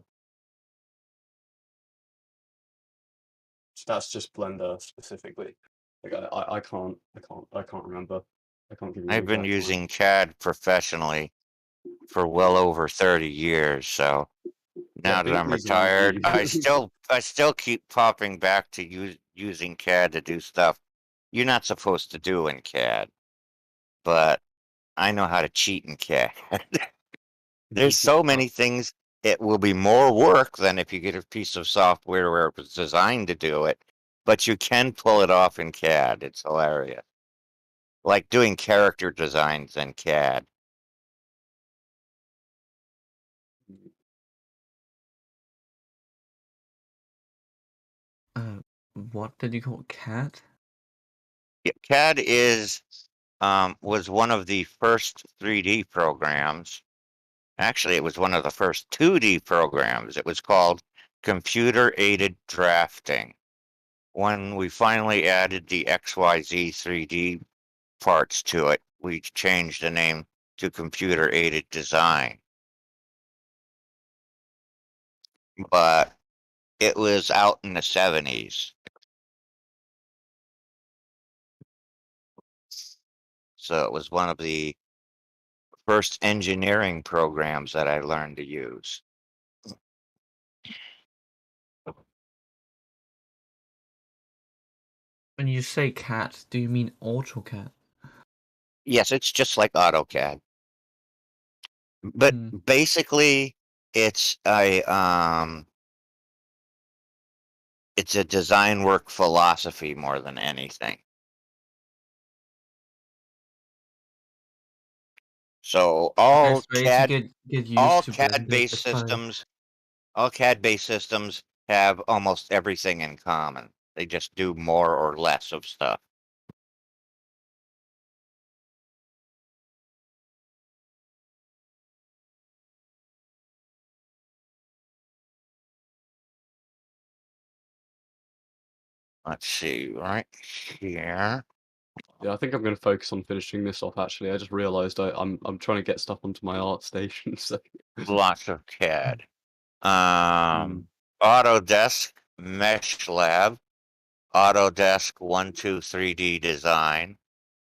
That's just Blender specifically. Like I can't remember. I can't give you an I've been exact time. using CAD professionally for well over 30 years, so now that I'm Binkley's an retired, I OG. still keep popping back to using CAD to do stuff you're not supposed to do in CAD. But I know how to cheat in CAD. There's so many things. It will be more work than if you get a piece of software where it was designed to do it, but you can pull it off in CAD. It's hilarious. Like doing character designs in CAD. What did you call it? Cat? Yeah, CAD was one of the first 3D programs. Actually, it was one of the first 2D programs. It was called Computer Aided Drafting. When we finally added the XYZ 3D parts to it, we changed the name to Computer Aided Design. But it was out in the 70s. So it was one of the first engineering programs that I learned to use. When you say cat, do you mean AutoCAD? Yes, it's just like AutoCAD. But basically it's a design work philosophy more than anything. So all Best way to CAD get used all to Blender CAD-based is by systems all CAD-based systems have almost everything in common. They just do more or less of stuff. Let's see, right here. Yeah, I think I'm going to focus on finishing this off. Actually, I just realised I'm trying to get stuff onto my art station. So Lots of CAD. Autodesk Mesh Lab, Autodesk 123D Design,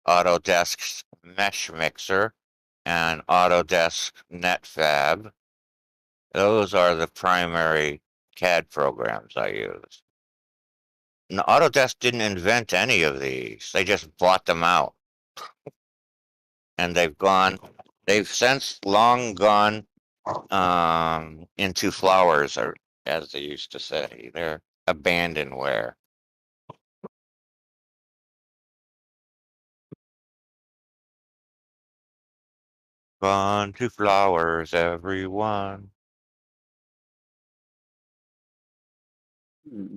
Autodesk's Mesh Mixer, and Autodesk NetFab. Those are the primary CAD programs I use. And Autodesk didn't invent any of these. They just bought them out. And they've since long gone into flowers, or as they used to say. They're abandonware. Gone to flowers, everyone. Hmm.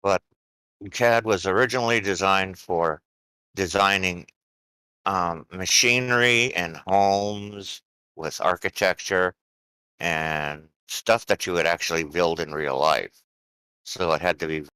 But CAD was originally designed for designing machinery and homes with architecture and stuff that you would actually build in real life. So it had to be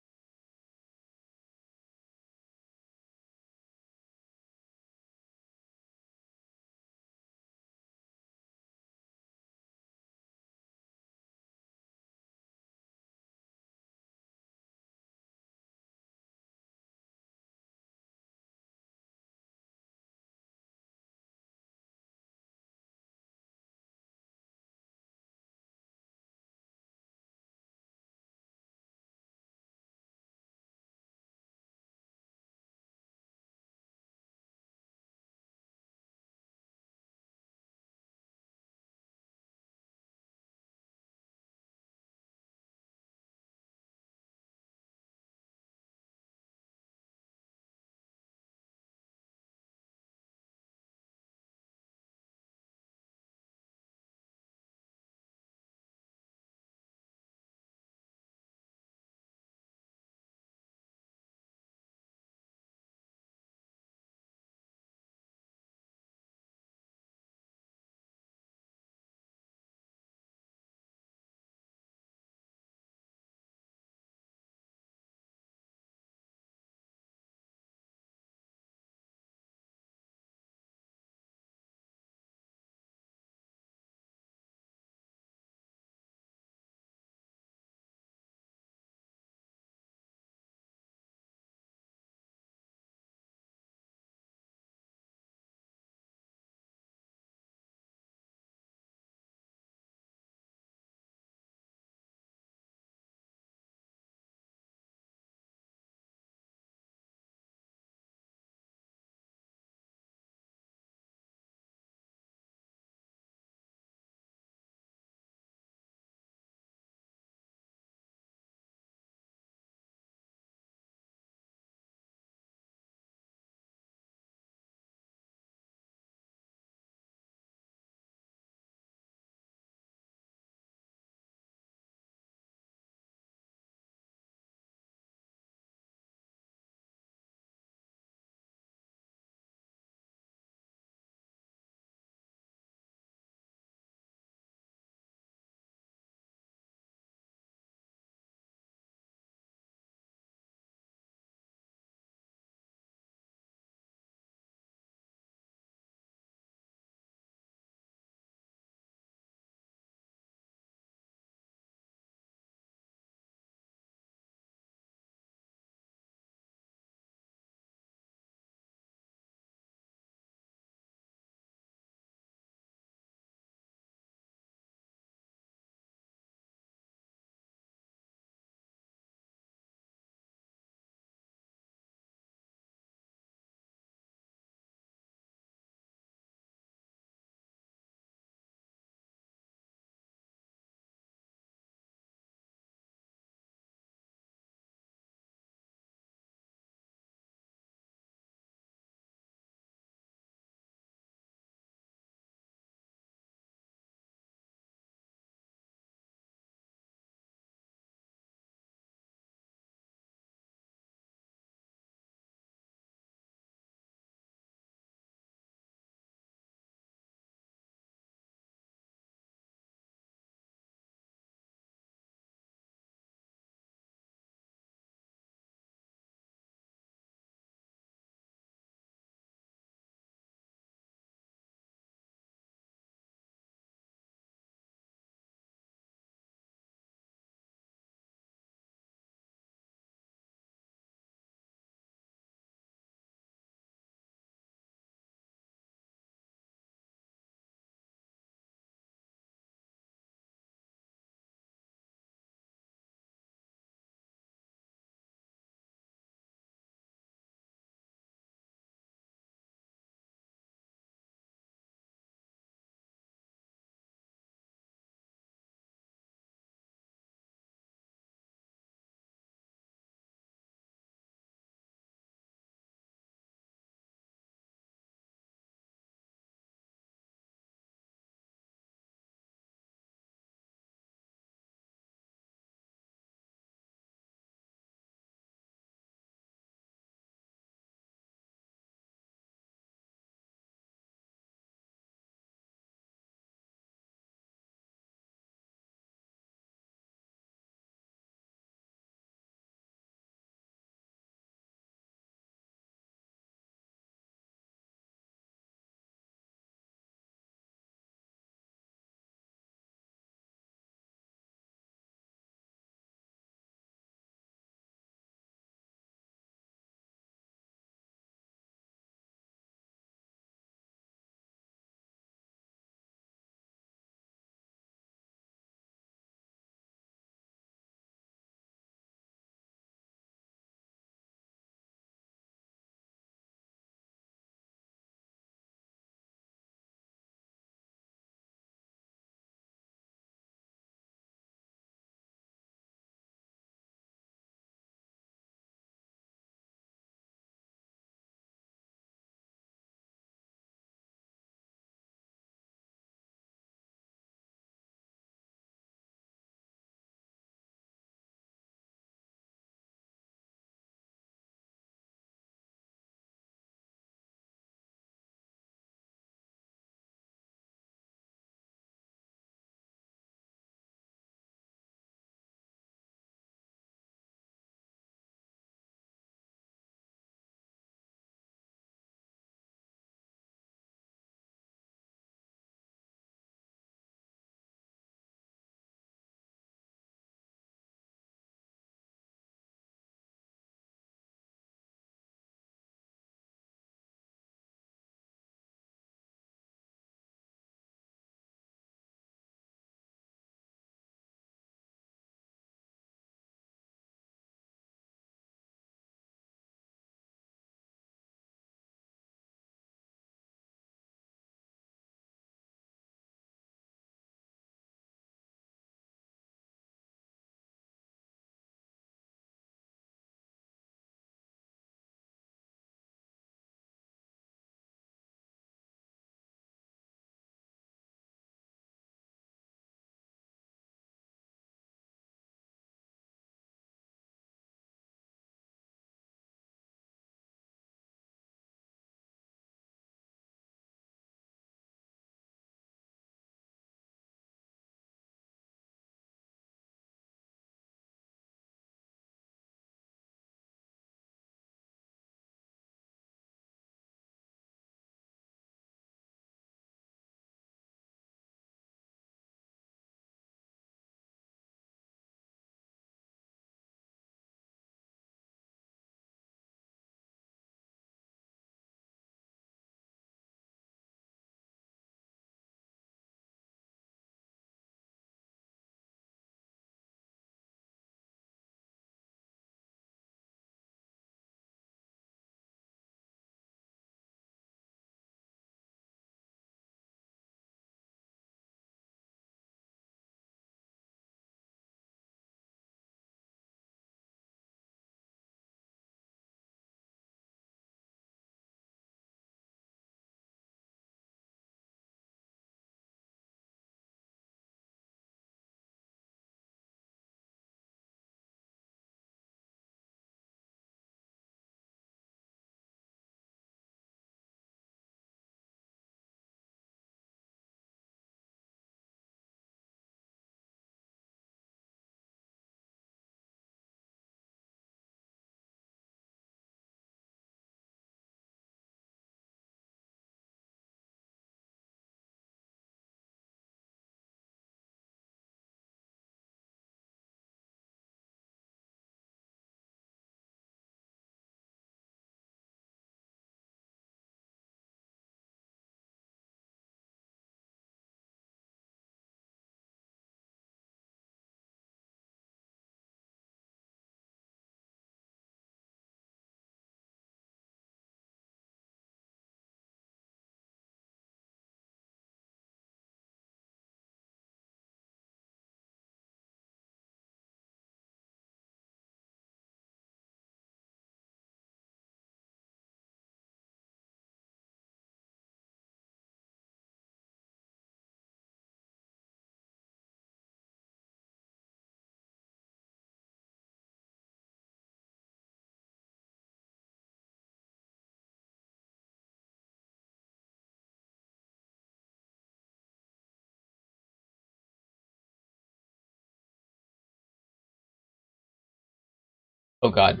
Oh god.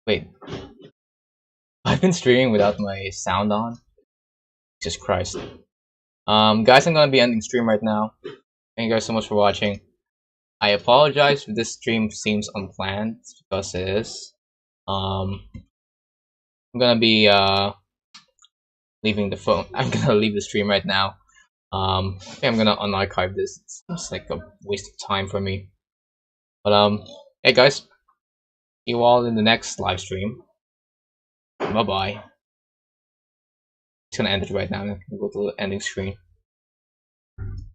Wait. I've been streaming without my sound on. Jesus Christ. Guys, I'm gonna be ending stream right now. Thank you guys so much for watching. I apologize if this stream seems unplanned, because it is. I'm gonna be leaving the phone. I'm gonna leave the stream right now. I think I'm gonna unarchive this. It seems like a waste of time for me. But hey guys, see you all in the next live stream. Bye bye. It's gonna end it right now. I'm gonna go to the ending screen.